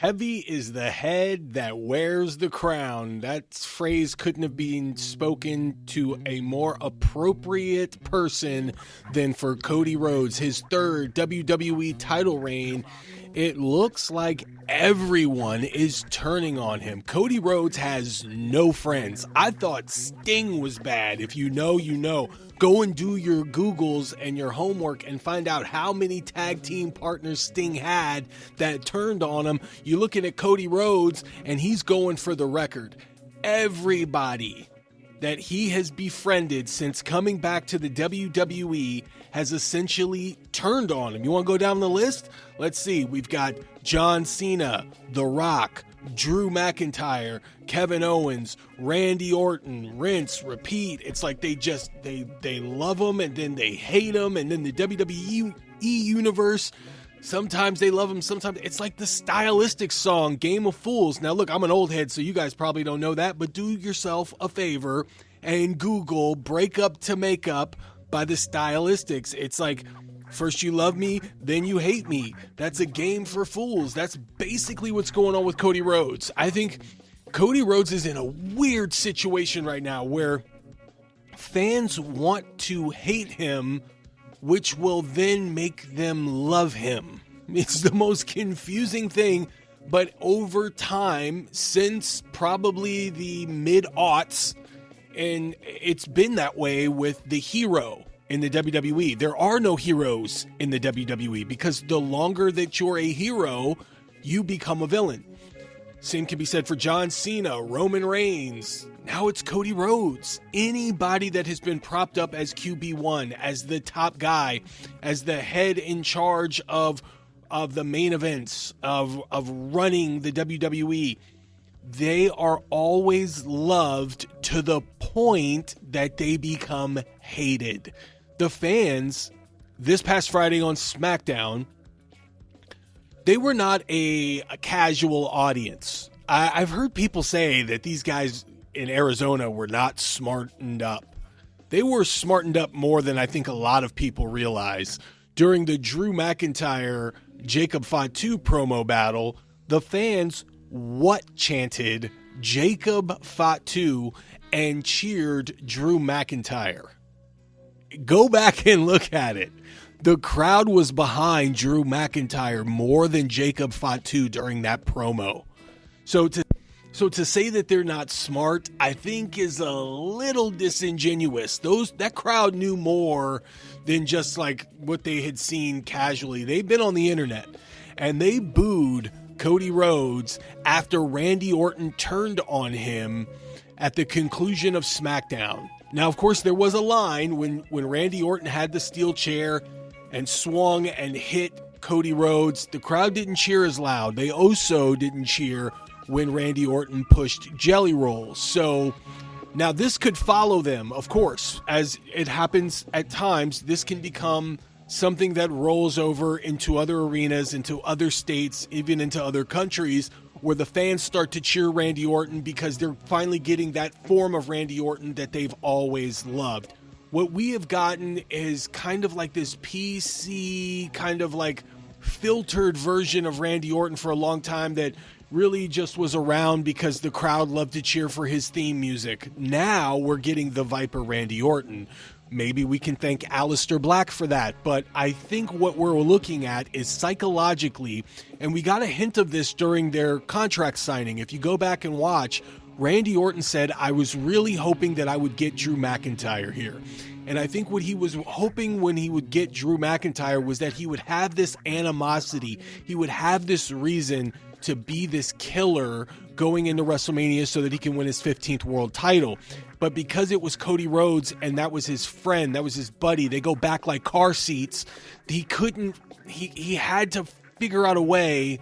Heavy is the head that wears the crown. That phrase couldn't have been spoken to a more appropriate person than for Cody Rhodes, his third WWE title reign. It looks like everyone is turning on him. Cody Rhodes has no friends. I thought Sting was bad. If you know, you know. Go and do your Googles and your homework and find out how many tag team partners Sting had that turned on him. You're looking at Cody Rhodes, and he's going for the record. Everybody that he has befriended since coming back to the WWE has essentially turned on him. You want to go down the list? Let's see. We've got John Cena, The Rock, Drew McIntyre, Kevin Owens, Randy Orton, rinse, repeat. It's like they love him and then they hate him, and then the WWE universe, sometimes they love him, sometimes it's like the stylistic song Game of Fools. Now look, I'm an old head, so you guys probably don't know that, but do yourself a favor and Google Break Up to Make Up by the Stylistics. It's like, first you love me, then you hate me. That's a game for fools. That's basically what's going on with Cody Rhodes. I think Cody Rhodes is in a weird situation right now where fans want to hate him, which will then make them love him. It's the most confusing thing, but over time, since probably the mid-aughts, and it's been that way with the hero in the WWE. There are no heroes in the WWE because the longer that you're a hero, you become a villain. Same can be said for John Cena, Roman Reigns. Now it's Cody Rhodes. Anybody that has been propped up as QB1, as the top guy, as the head in charge of the main events, of running the WWE, they are always loved to the point that they become hated. The fans, this past Friday on SmackDown, they were not a casual audience. I've heard people say that these guys in Arizona were not smartened up. They were smartened up more than I think a lot of people realize. During the Drew McIntyre Jacob Fatu promo battle, the fans chanted Jacob Fatu and cheered Drew McIntyre. Go back and look at it. The crowd was behind Drew McIntyre more than Jacob Fatu during that promo. So to say that they're not smart, I think is a little disingenuous. That crowd knew more than just like what they had seen casually. They've been on the internet and they booed Cody Rhodes after Randy Orton turned on him at the conclusion of SmackDown. Now, of course, there was a line when Randy Orton had the steel chair and swung and hit Cody Rhodes. The crowd didn't cheer as loud. They also didn't cheer when Randy Orton pushed jelly rolls. So now this could follow them, of course, as it happens at times. This can become something that rolls over into other arenas, into other states, even into other countries, where the fans start to cheer Randy Orton because they're finally getting that form of Randy Orton that they've always loved. What we have gotten is kind of like this PC, kind of like filtered version of Randy Orton for a long time that really just was around because the crowd loved to cheer for his theme music. Now we're getting the Viper Randy Orton. Maybe we can thank Aleister Black for that, but I think what we're looking at is psychologically, and we got a hint of this during their contract signing. If you go back and watch, Randy Orton said, I was really hoping that I would get Drew McIntyre here. And I think what he was hoping when he would get Drew McIntyre was that he would have this animosity. He would have this reason to be this killer going into WrestleMania so that he can win his 15th world title. But because it was Cody Rhodes and that was his friend, that was his buddy, they go back like car seats, he had to figure out a way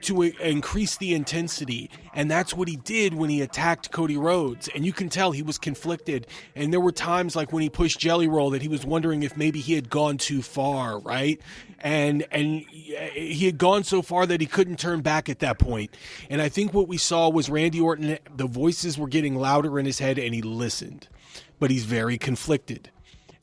to increase the intensity. And that's what he did when he attacked Cody Rhodes. And you can tell he was conflicted. And there were times like when he pushed Jelly Roll that he was wondering if maybe he had gone too far, right? And he had gone so far that he couldn't turn back at that point. And I think what we saw was Randy Orton, the voices were getting louder in his head and he listened. But he's very conflicted.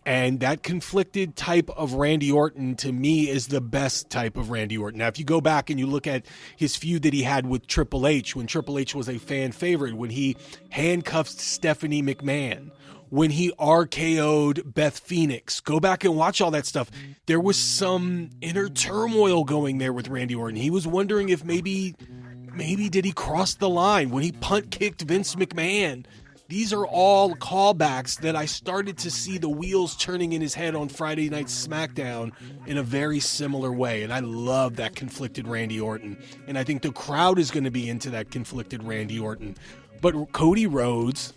And that conflicted type of Randy Orton, to me, is the best type of Randy Orton. Now, if you go back and you look at his feud that he had with Triple H, when Triple H was a fan favorite, when he handcuffed Stephanie McMahon, when he RKO'd Beth Phoenix, go back and watch all that stuff. There was some inner turmoil going there with Randy Orton. He was wondering if maybe did he cross the line when he punt kicked Vince McMahon. These are all callbacks that I started to see the wheels turning in his head on Friday Night SmackDown in a very similar way. And I love that conflicted Randy Orton. And I think the crowd is going to be into that conflicted Randy Orton. But Cody Rhodes,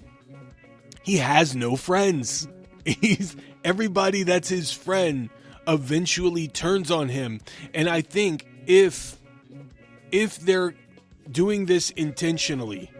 he has no friends. Everybody that's his friend eventually turns on him. And I think if they're doing this intentionally,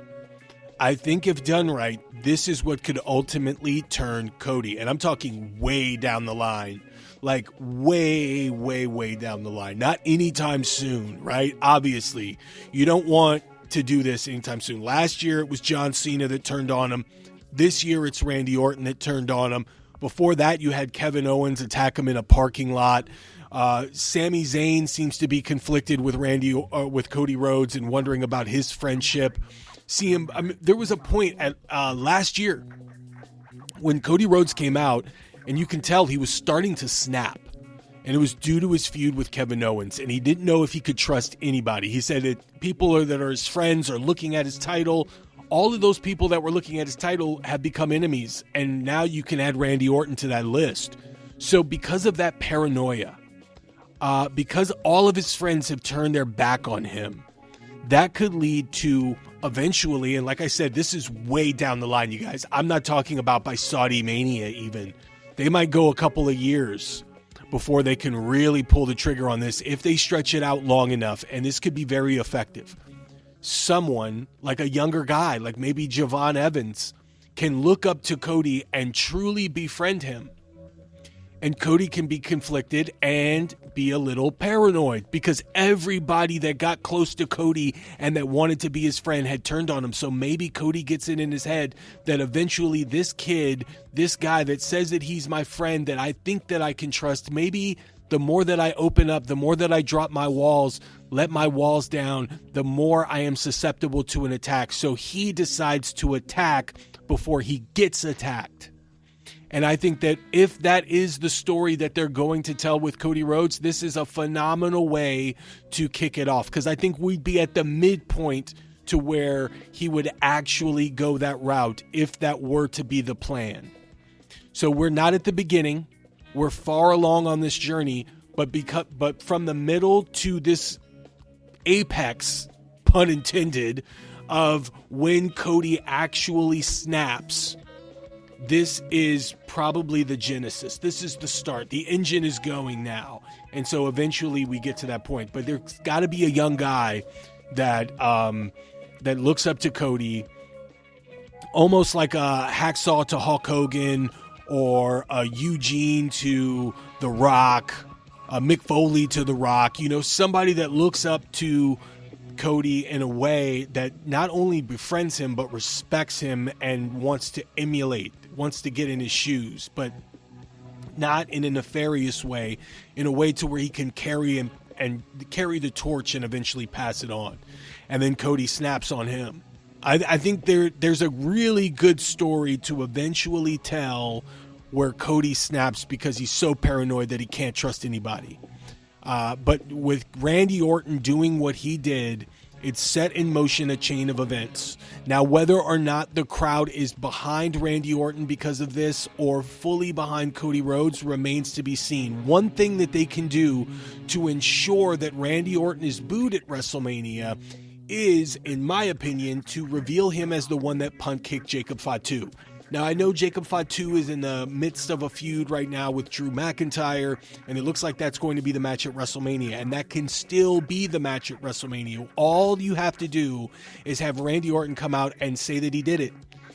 I think if done right, this is what could ultimately turn Cody. And I'm talking way down the line, like way, way, way down the line. Not anytime soon, right? Obviously, you don't want to do this anytime soon. Last year, it was John Cena that turned on him. This year, it's Randy Orton that turned on him. Before that, you had Kevin Owens attack him in a parking lot. Sami Zayn seems to be conflicted with with Cody Rhodes and wondering about his friendship. There was a point at last year when Cody Rhodes came out, and you can tell he was starting to snap, and it was due to his feud with Kevin Owens, and he didn't know if he could trust anybody. He said that people that are his friends are looking at his title. All of those people that were looking at his title have become enemies, and now you can add Randy Orton to that list. So because of that paranoia, because all of his friends have turned their back on him, that could lead to eventually, and like I said, this is way down the line, you guys. I'm not talking about by Saudi Mania even. They might go a couple of years before they can really pull the trigger on this if they stretch it out long enough, and this could be very effective. Someone, like a younger guy, like maybe Javon Evans, can look up to Cody and truly befriend him. And Cody can be conflicted and be a little paranoid because everybody that got close to Cody and that wanted to be his friend had turned on him. So maybe Cody gets it in his head that eventually this kid, this guy that says that he's my friend, that I think that I can trust, maybe the more that I open up, the more that I drop my walls, let my walls down, the more I am susceptible to an attack. So he decides to attack before he gets attacked. And I think that if that is the story that they're going to tell with Cody Rhodes, this is a phenomenal way to kick it off. Because I think we'd be at the midpoint to where he would actually go that route if that were to be the plan. So we're not at the beginning. We're far along on this journey. But from the middle to this apex, pun intended, of when Cody actually snaps, this is probably the genesis. This is the start. The engine is going now. And so eventually we get to that point. But there's got to be a young guy that that looks up to Cody, almost like a Hacksaw to Hulk Hogan or a Eugene to The Rock, a Mick Foley to The Rock. You know, somebody that looks up to Cody in a way that not only befriends him but respects him and wants to emulate, wants to get in his shoes, but not in a nefarious way, in a way to where he can carry the torch and eventually pass it on. And then Cody snaps on him. I think there's a really good story to eventually tell where Cody snaps because he's so paranoid that he can't trust anybody. But with Randy Orton doing what he did, it set in motion a chain of events. Now, whether or not the crowd is behind Randy Orton because of this or fully behind Cody Rhodes remains to be seen. One thing that they can do to ensure that Randy Orton is booed at WrestleMania is, in my opinion, to reveal him as the one that punt kicked Jacob Fatu. Now, I know Jacob Fatu is in the midst of a feud right now with Drew McIntyre, and it looks like that's going to be the match at WrestleMania, and that can still be the match at WrestleMania. All you have to do is have Randy Orton come out and say that he did it,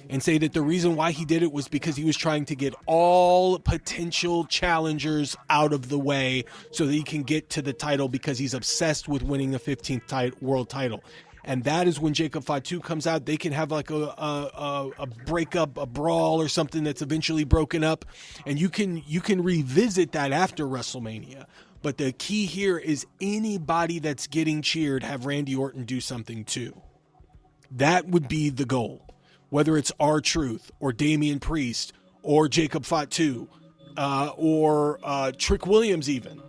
and say that the reason why he did it was because he was trying to get all potential challengers out of the way so that he can get to the title because he's obsessed with winning the 15th world title. And that is when Jacob Fatu comes out. They can have like a breakup, a brawl or something that's eventually broken up. And you can revisit that after WrestleMania. But the key here is anybody that's getting cheered, have Randy Orton do something too. That would be the goal. Whether it's R-Truth or Damian Priest or Jacob Fatu or Trick Williams even.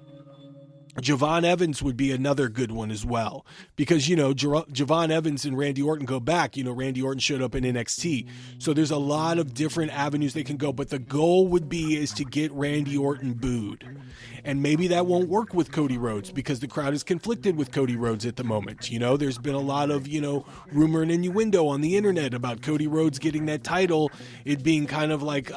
Javon Evans would be another good one as well, because, you know, Javon Evans and Randy Orton go back. You know, Randy Orton showed up in NXT. So there's a lot of different avenues they can go, but the goal would be is to get Randy Orton booed. And maybe that won't work with Cody Rhodes because the crowd is conflicted with Cody Rhodes at the moment. You know, there's been a lot of, you know, rumor and innuendo on the internet about Cody Rhodes getting that title, it being kind of like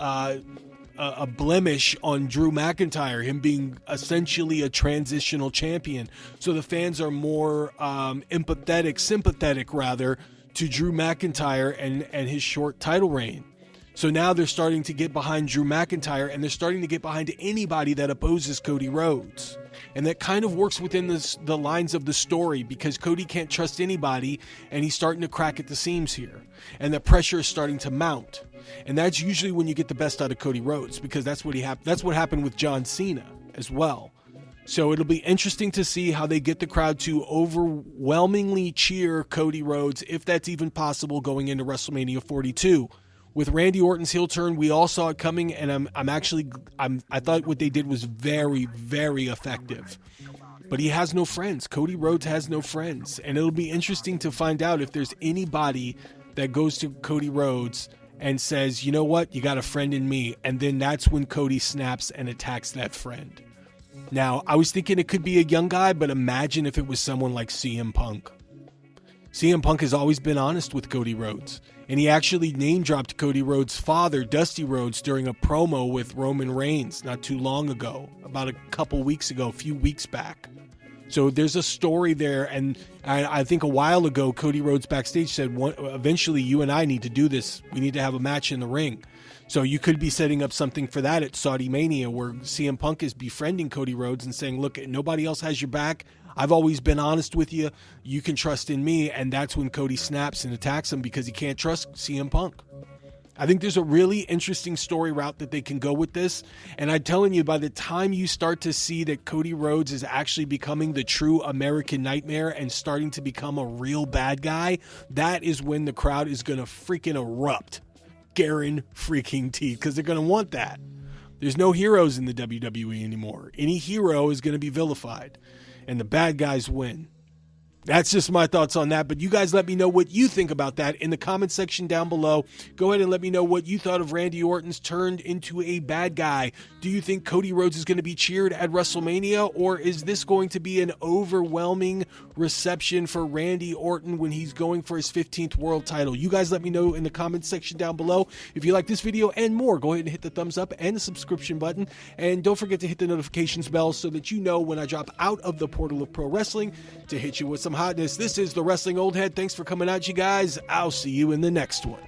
a blemish on Drew McIntyre, him being essentially a transitional champion. So the fans are more sympathetic rather, to Drew McIntyre and his short title reign. So now they're starting to get behind Drew McIntyre, and they're starting to get behind anybody that opposes Cody Rhodes. And that kind of works within the lines of the story, because Cody can't trust anybody, and he's starting to crack at the seams here. And the pressure is starting to mount. And that's usually when you get the best out of Cody Rhodes, because that's what happened with John Cena as well. So it'll be interesting to see how they get the crowd to overwhelmingly cheer Cody Rhodes, if that's even possible, going into WrestleMania 42. With Randy Orton's heel turn, we all saw it coming, and I thought what they did was very, very effective. But he has no friends. Cody Rhodes has no friends. And it'll be interesting to find out if there's anybody that goes to Cody Rhodes and says, you know what, you got a friend in me. And then that's when Cody snaps and attacks that friend. Now, I was thinking it could be a young guy, but imagine if it was someone like CM Punk. CM Punk has always been honest with Cody Rhodes. And he actually name-dropped Cody Rhodes' father, Dusty Rhodes, during a promo with Roman Reigns not too long ago, about a few weeks back. So there's a story there, and I think a while ago, Cody Rhodes backstage said, eventually you and I need to do this. We need to have a match in the ring. So you could be setting up something for that at Saudi Mania, where CM Punk is befriending Cody Rhodes and saying, look, nobody else has your back. I've always been honest with you. You can trust in me. And that's when Cody snaps and attacks him, because he can't trust CM Punk. I think there's a really interesting story route that they can go with this. And I'm telling you, by the time you start to see that Cody Rhodes is actually becoming the true American Nightmare and starting to become a real bad guy, that is when the crowd is going to freaking erupt. Guaranteed, because they're going to want that. There's no heroes in the WWE anymore. Any hero is going to be vilified, and the bad guys win. That's just my thoughts on that, but you guys let me know what you think about that in the comment section down below. Go ahead and let me know what you thought of Randy Orton's turned into a bad guy. Do you think Cody Rhodes is going to be cheered at WrestleMania, or is this going to be an overwhelming reception for Randy Orton when he's going for his 15th world title? You guys let me know in the comment section down below. If you like this video and more, go ahead and hit the thumbs up and the subscription button, and don't forget to hit the notifications bell so that you know when I drop out of the portal of pro wrestling to hit you with some hotness. This is the Wrestling Old Head. Thanks for coming out, you guys. I'll see you in the next one.